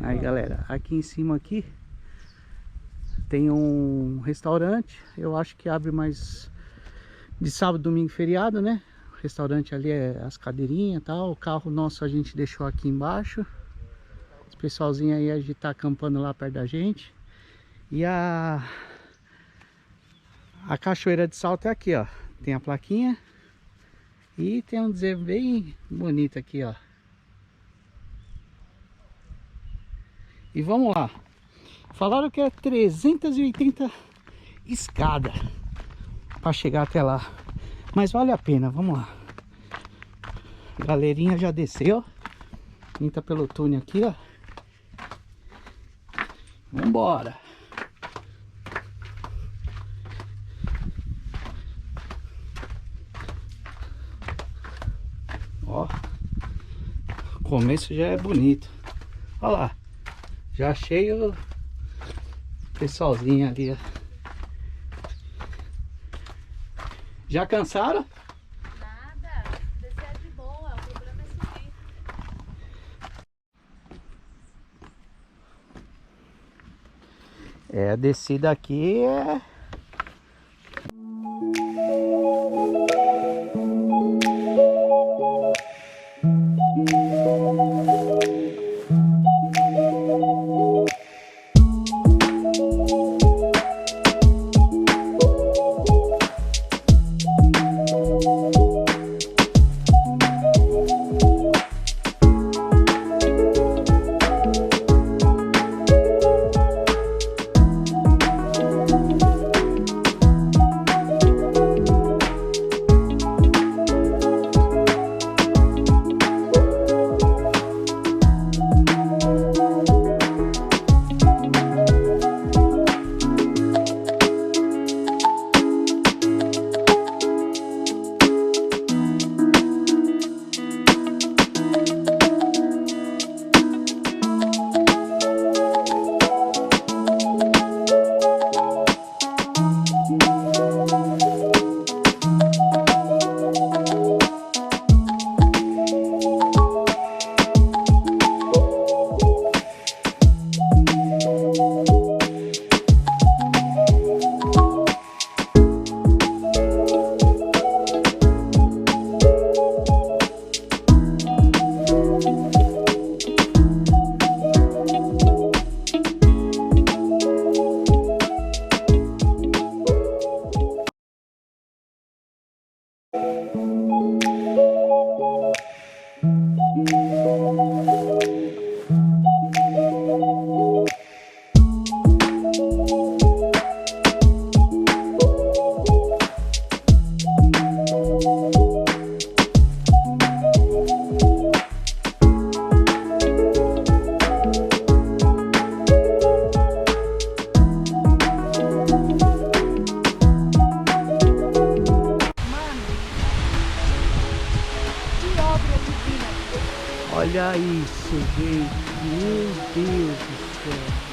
Aí galera, aqui em cima aqui tem um restaurante. Eu acho que abre mais de sábado, domingo, feriado, né? O restaurante ali é as cadeirinhas e tal. O carro nosso a gente deixou aqui embaixo. Esse pessoalzinho aí, a gente tá acampando lá perto da gente. E a cachoeira de Salto é aqui, ó. Tem a plaquinha. E tem um dizer bem bonito aqui, ó. E vamos lá. Falaram que é 380 escada para chegar até lá. Mas vale a pena, vamos lá. A galerinha já desceu. Entra pelo túnel aqui, ó. Vambora. Ó. O começo já é bonito. Olha lá. Já achei o pessoalzinho ali, ó. Já cansaram? Nada, descer é de boa, o problema é subir. É, a descida aqui é... Olha isso, gente. Meu Deus do céu.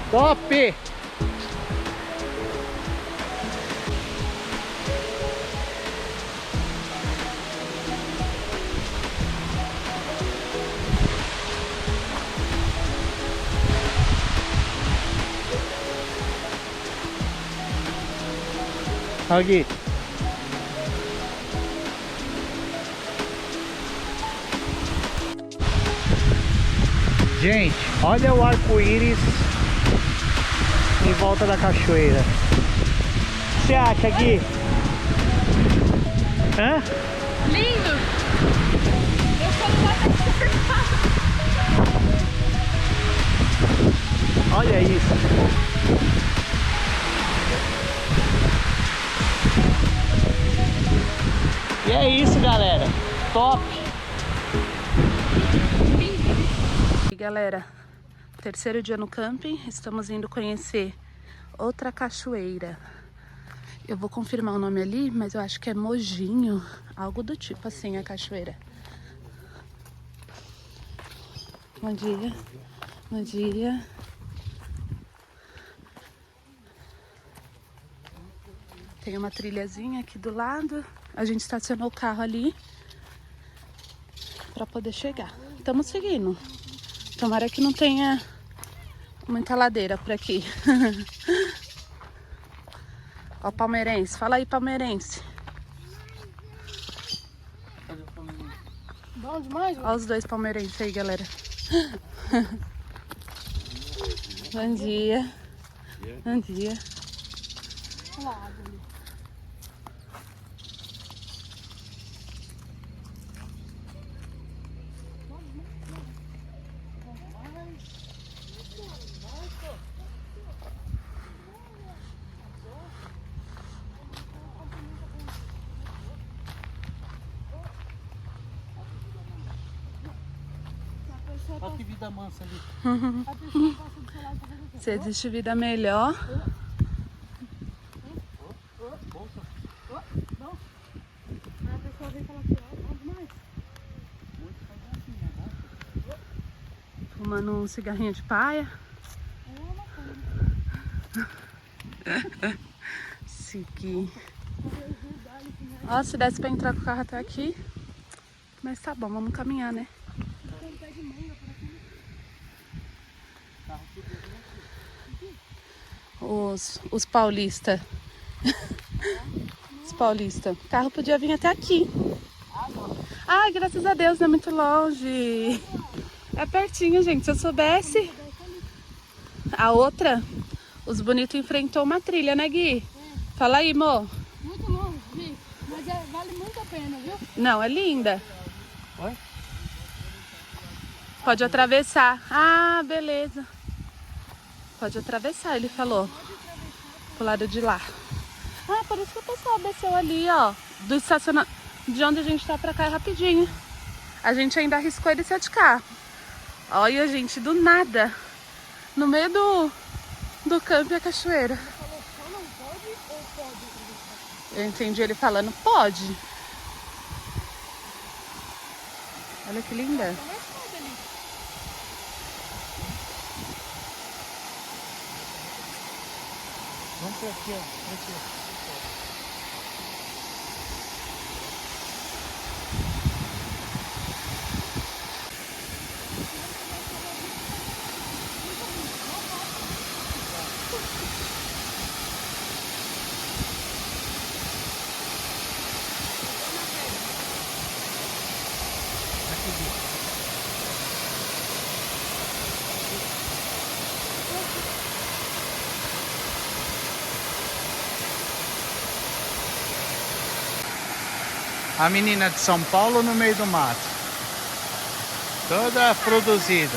Top! Aqui. Gente, olha o arco-íris em volta da cachoeira. O que você acha, Gui? Hã? Lindo! Eu só não vou Olha isso. E é isso, galera. Top. E galera, terceiro dia no camping, estamos indo conhecer outra cachoeira. Eu vou confirmar o nome ali, mas eu acho que é Mojinho, algo do tipo assim a cachoeira. Bom dia, bom dia. Tem uma trilhazinha aqui do lado. A gente estacionou o carro ali para poder chegar. Estamos seguindo. Tomara que não tenha muita ladeira por aqui. Ó, palmeirense. Fala aí, palmeirense. Bom demais, Ó os dois palmeirenses aí, galera. Bom dia. Bom dia. Olha que vida mansa ali. Se existe vida melhor. A pessoa vem falar assim, ó, bom demais. Fumando um cigarrinho de paia. Segui. Ó, se desse pra entrar com o carro até aqui. Mas tá bom, vamos caminhar, né? Os paulistas. Os paulistas. O carro podia vir até aqui. Ai, graças a Deus, não é muito longe. É pertinho, gente. Se eu soubesse. A outra, os bonitos enfrentou uma trilha, né, Gui? Fala aí, mo. Muito longe, Vi, mas vale muito a pena, viu? Não, é linda. Oi? Pode atravessar. Ah, beleza. Pode atravessar, ele falou. Pro lado de lá. Ah, por isso que o pessoal desceu ali, ó. Do estacionamento. De onde a gente tá pra cá é rapidinho. A gente ainda arriscou ele ser de carro. Olha, gente, do nada. No meio do campo e a cachoeira. Ele falou só não pode ou pode atravessar? Eu entendi ele falando, pode. Olha que linda. Tá mais foda ali. Vamos por aqui, ó. Por aqui, ó. A menina de São Paulo no meio do mato. Toda produzida.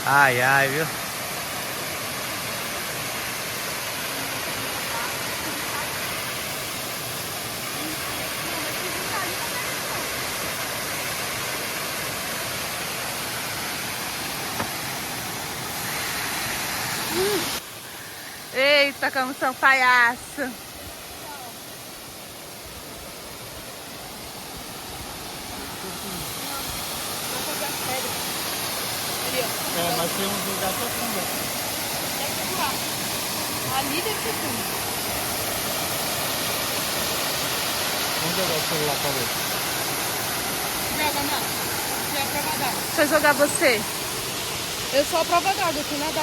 Ai, ai, viu? Eita, como são palhaço. É, mas tem um lugar profundo aqui. Deve ser buraco. Ali deve ser fundo. Vamos jogar o celular pra ver. Joga, Má. Você é a prova d'água. Deixa eu jogar você. Eu sou a prova d'água, aqui nada.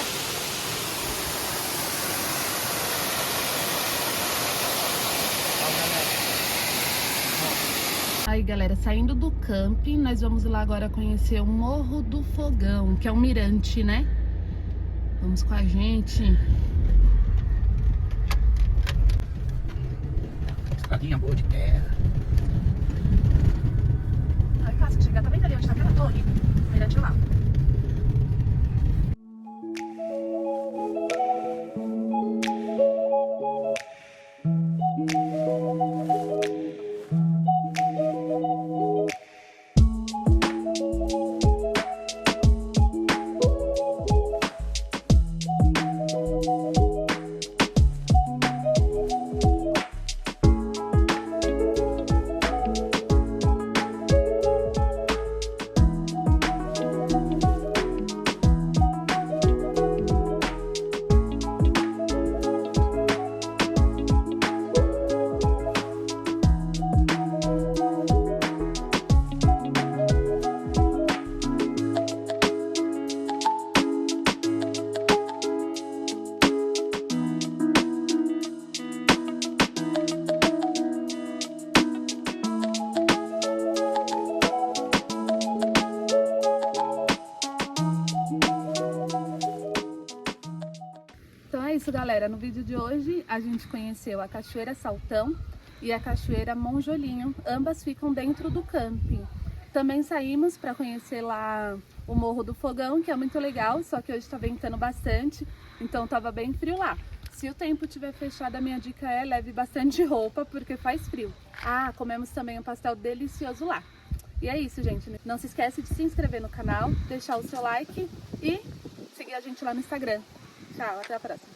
Aí, galera, saindo do camping, nós vamos lá agora conhecer o Morro do Fogão, que é um mirante, né? Vamos com a gente. Escadinha boa de terra. Ai, Cássio, chegar também ali onde tá aquela torre. Mirante lá. Então é isso, galera. No vídeo de hoje a gente conheceu a Cachoeira Saltão e a Cachoeira Monjolinho. Ambas ficam dentro do camping. Também saímos para conhecer lá o Morro do Fogão, que é muito legal, só que hoje está ventando bastante, então estava bem frio lá. Se o tempo estiver fechado, a minha dica é leve bastante roupa, porque faz frio. Ah, comemos também um pastel delicioso lá. E é isso, gente. Não se esquece de se inscrever no canal, deixar o seu like e seguir a gente lá no Instagram. Tchau, até a próxima.